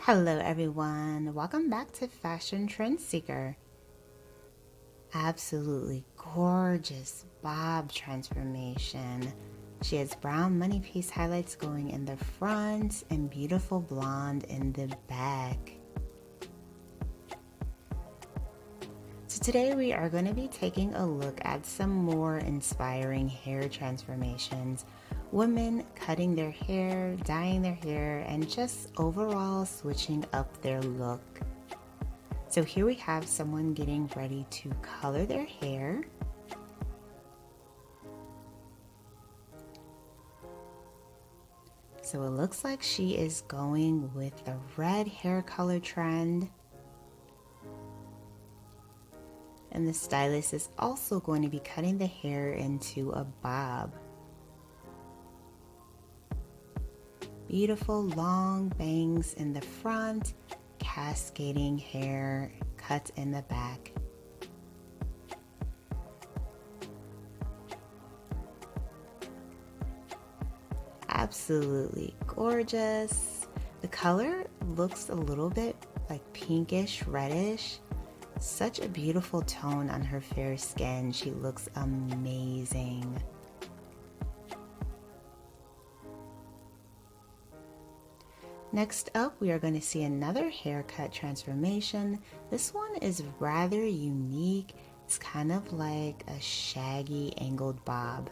Hello everyone, welcome back to Fashion Trend Seeker. Absolutely gorgeous bob transformation. She has brown money piece highlights going in the front and beautiful blonde in the back. So today we are going to be taking a look at some more inspiring hair transformations. Women cutting their hair, dyeing their hair, and just overall switching up their look. So here we have someone getting ready to color their hair. So it looks like she is going with the red hair color trend. And the stylist is also going to be cutting the hair into a bob. Beautiful long bangs in the front, cascading hair cut in the back. Absolutely gorgeous. The color looks a little bit like pinkish reddish. Such a beautiful tone on her fair skin. She looks amazing. Next up, we are going to see another haircut transformation. This one is rather unique. It's kind of like a shaggy angled bob.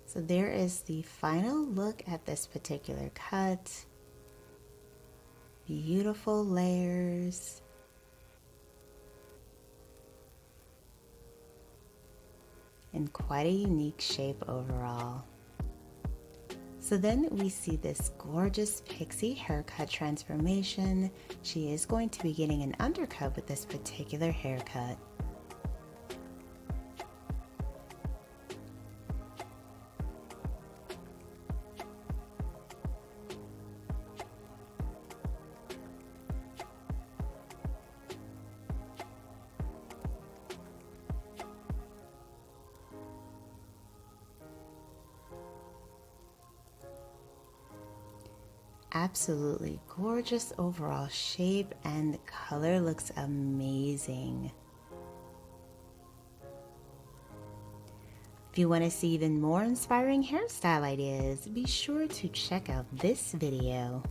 So there is the final look at this particular cut. Beautiful layers. And quite a unique shape overall. So then we see this gorgeous pixie haircut transformation. She is going to be getting an undercut with this particular haircut. Absolutely gorgeous overall shape, and the color looks amazing. If you want to see even more inspiring hairstyle ideas, be sure to check out this video.